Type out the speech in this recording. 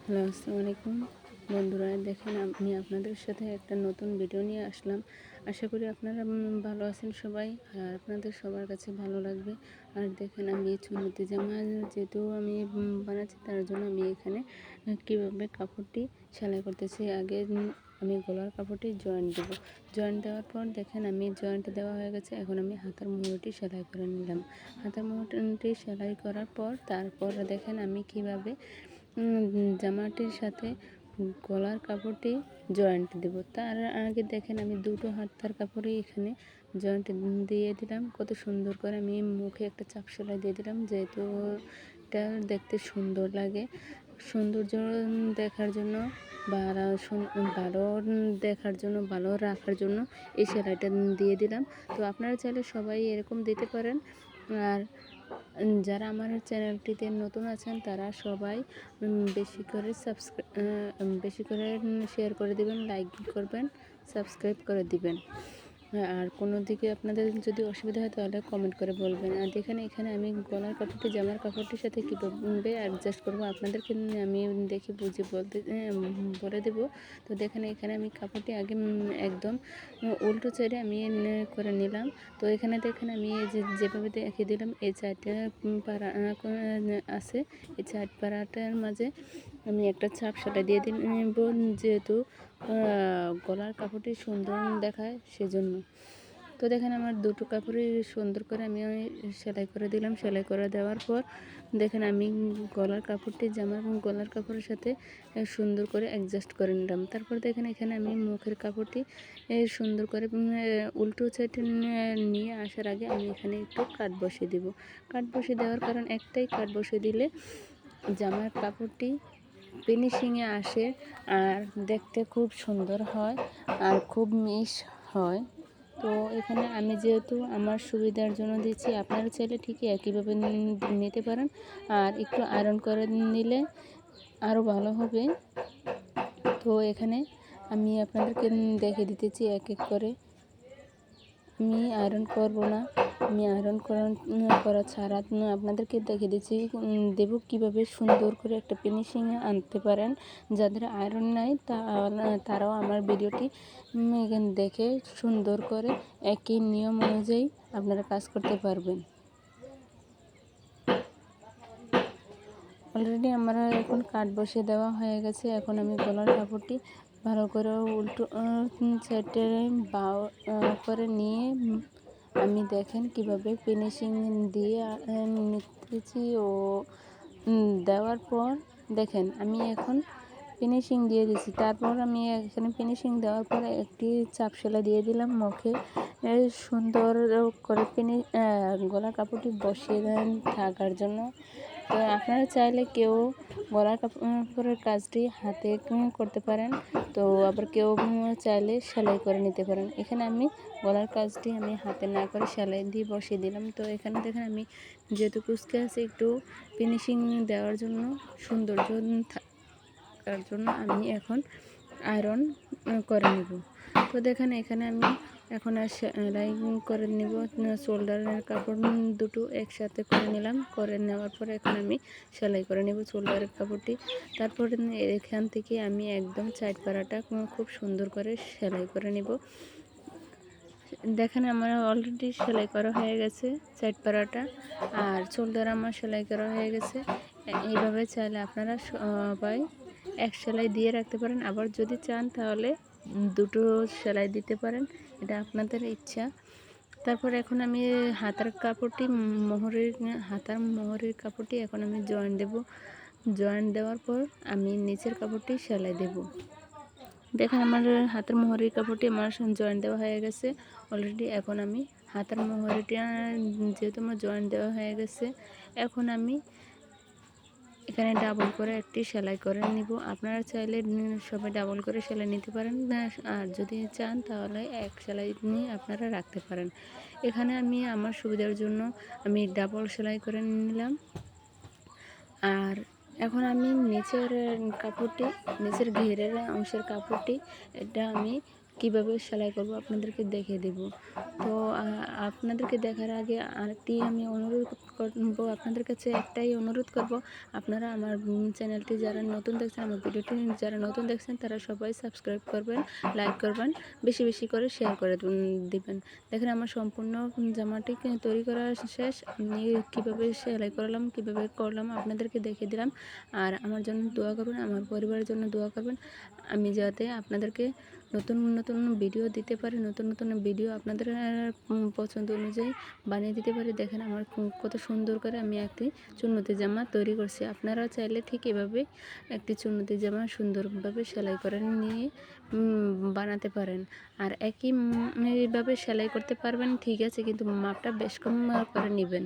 Hello, আসসালামু আলাইকুম বন্ধুরা। দেখেন, আমি আপনাদের সাথে একটা নতুন ভিডিও নিয়ে আসলাম। আশা করি আপনারা ভালো আছেন সবাই, আর আপনাদের সবার কাছে ভালো লাগবে। আর দেখেন, আমি চুন্নতি জামা যেহেতু আমি বানাচ্ছি, তার জন্য আমি এখানে কীভাবে কাপড়টি সেলাই করতেছি। আগে আমি গলার কাপড়টি জয়েন্ট দেবো। জয়েন্ট দেওয়ার পর দেখেন, আমি জয়েন্ট দেওয়া হয়ে গেছে। এখন আমি হাতার মুহুরিটি সেলাই করে নিলাম। হাতার মুহুরিটি সেলাই করার পর তারপর দেখেন আমি কিভাবে জামাটির সাথে গলার কাপড়টি জয়েন্ট দেব। তার আগে দেখেন, আমি দুটো হাতার কাপড়ই এখানে জয়েন্ট দিয়ে দিলাম। কত সুন্দর করে আমি মুখে একটা চাপ সেলাই দিয়ে দিলাম, যেহেতু এটা দেখতে সুন্দর লাগে। সৌন্দর্য দেখার জন্য ভালো দেখার জন্য, ভালো রাখার জন্য এই সেলাইটা দিয়ে দিলাম। তো আপনারা চাইলে সবাই এরকম দিতে পারেন। আর যারা আমার চ্যানেলটিতে নতুন আছেন, তারা সবাই বেশি করে শেয়ার করে দিবেন, লাইক করবেন, সাবস্ক্রাইব করে দিবেন। আর কোনো দিকে আপনাদের যদি অসুবিধা হয় তাহলে কমেন্ট করে বলবেন। আর দেখেন, এখানে আমি গলার কাপড়টি জামার কাপড়টির সাথে কীভাবে অ্যাডজাস্ট করবো আপনাদেরকে আমি দেখে বুঝে বলে দেব। তো দেখেন, এখানে আমি কাপড়টি আগে একদম উল্টো সাইডে আমি করে নিলাম। তো এখানে দেখেন, আমি যেভাবে দেখিয়ে দিলাম, এই চারটে পাড়া আছে, এই চার পাড়াটার মাঝে আমি একটা চাপ সেলাই দিয়ে দিব, যেহেতু গলার কাপড়টি সুন্দর দেখায় সেজন্য। তো দেখেন, আমার দুটো কাপড়ই সুন্দর করে আমি সেলাই করে দিলাম। সেলাই করে দেওয়ার পর দেখেন, আমি গলার কাপড়টি জামার গলার কাপড়ের সাথে সুন্দর করে অ্যাডজাস্ট করে নিলাম। তারপর দেখেন, এখানে আমি মুখের কাপড়টি সুন্দর করে উল্টো সাইডে নিয়ে আসার আগে আমি এখানে একটু কাট বসিয়ে দেব। কাট বসিয়ে দেওয়ার কারণ একটাই, কাট বসিয়ে দিলে জামার কাপড়টি ফিনিশিংয়ে আসে, আর দেখতে খুব সুন্দর হয়, আর খুব মিশ হয়। তো এখানে আমি যেহেতু আমার সুবিধার জন্য দিচ্ছি, আপনারা চাইলে ঠিকই একইভাবে নিতে পারেন। আর একটু আয়রন করে নিলে আরও ভালো হবে। তো এখানে আমি আপনাদেরকে দেখে দিতেছি এক এক করে। আমি আয়রন করব না, আমি আয়রন করা ছাড়া আপনাদেরকে দেখে দিচ্ছি দেব কীভাবে সুন্দর করে একটা ফিনিশিং আনতে পারেন। যাদের আয়রন নাই তারাও আমার ভিডিওটি দেখে সুন্দর করে একই নিয়ম অনুযায়ী আপনারা কাজ করতে পারবেন। অলরেডি আমার এখন কাট বসিয়ে দেওয়া হয়ে গেছে। এখন আমি গলার কাপড়টি ভালো করে উল্টো সাইডে বাও করে নিয়ে আমি দেখেন কিভাবে ফিনিশিং দিয়ে নিতেছি। ও দেওয়ার পর দেখেন, আমি এখন ফিনিশিং দিয়ে দিছি। তারপর আমি এখানে ফিনিশিং দেওয়ার পরে একটি চাপ সেলাই দিয়ে দিলাম মুখে, সুন্দর করে গলার কাপড়টি বসিয়ে থাকার জন্য। তো আপনারা চাইলে কেউ গলার কাপড়ের কাজটি হাতে করতে পারেন, তো আবার কেউ চাইলে সেলাই করে নিতে পারেন। এখানে আমি গলার কাজটি আমি হাতে না করে সেলাই দিয়ে বসিয়ে দিলাম। তো এখানে দেখেন, আমি যেহেতু কুচকে আছে, একটু ফিনিশিং দেওয়ার জন্য, সৌন্দর্য থাকার জন্য আমি এখন আয়রন করে নেব। তো দেখেন, এখানে আমি এখন আর সেলাই করে নেব। শোল্ডারের কাপড় দুটো একসাথে করে নিলাম। করে নেওয়ার পরে এখন আমি সেলাই করে নেব শোল্ডারের কাপড়টি। তারপর এখান থেকে আমি একদম সাইড পাড়াটা খুব সুন্দর করে সেলাই করে নেব। দেখেন, আমার অলরেডি সেলাই করা হয়ে গেছে সাইড পাড়াটা, আর শোল্ডার আমার সেলাই করা হয়ে গেছে। এইভাবে চাইলে আপনারা সবাই এক সেলাই দিয়ে রাখতে পারেন, আবার যদি চান তাহলে দুটো সেলাই দিতে পারেন, এটা আপনাদের ইচ্ছা। তারপর এখন আমি হাতার মোহরের কাপড়টি এখন আমি জয়েন দেব। জয়েন দেওয়ার পর আমি নিচের কাপড়টি সেলাই দেব। দেখেন, আমার হাতের মোহরের কাপড়টি আমার জয়েন দেওয়া হয়ে গেছে অলরেডি। এখন আমি হাতের মোহরটা যেহেতু আমার জয়েন দেওয়া হয়ে গেছে, এখন আমি এখানে ডাবল করে একটি সেলাই করে নিব। আপনারা চাইলে সবাই ডাবল করে সেলাই নিতে পারেন, আর যদি চান তাহলে এক সেলাই নিয়ে আপনারা রাখতে পারেন। এখানে আমি আমার সুবিধার জন্য আমি ডাবল সেলাই করে নিলাম। আর এখন আমি নিচের ঘেরের অংশের কাপড়টি এটা আমি কিভাবে সেলাই করব আপনাদেরকে দেখিয়ে দেব। তো আপনাদেরকে দেখার আগে আরেকটি আমি অনুরোধ করব, আপনাদের কাছে একটাই অনুরোধ করব, আপনারা আমার চ্যানেলটি যারা নতুন দেখছেন, আমার ভিডিওটি যারা নতুন দেখছেন তারা সবাই সাবস্ক্রাইব করবেন, লাইক করবেন, বেশি বেশি করে শেয়ার করে দিবেন। দেখেন আমার সম্পূর্ণ জামাটি তৈরি করা শেষ। আমি কীভাবে সেলাই করলাম, কীভাবে করলাম আপনাদেরকে দেখিয়ে দিলাম। আর আমার জন্য দোয়া করবেন, আমার পরিবারের জন্য দোয়া করবেন, আমি যাতে আপনাদেরকে নতুন নতুন ভিডিও দিতে পারি, নতুন নতুন ভিডিও আপনাদের পছন্দ অনুযায়ী বানিয়ে দিতে পারি। দেখেন আমার কত সুন্দর করে আমি একটি চুন্নতি জামা তৈরি করছি। আপনারা চাইলে ঠিক এভাবে একটি চুন্নতি জামা সুন্দরভাবে সেলাই করে নিয়ে বানাতে পারেন। আর একইভাবে সেলাই করতে পারবেন, ঠিক আছে, কিন্তু মাপটা বেশ কম করে নেবেন।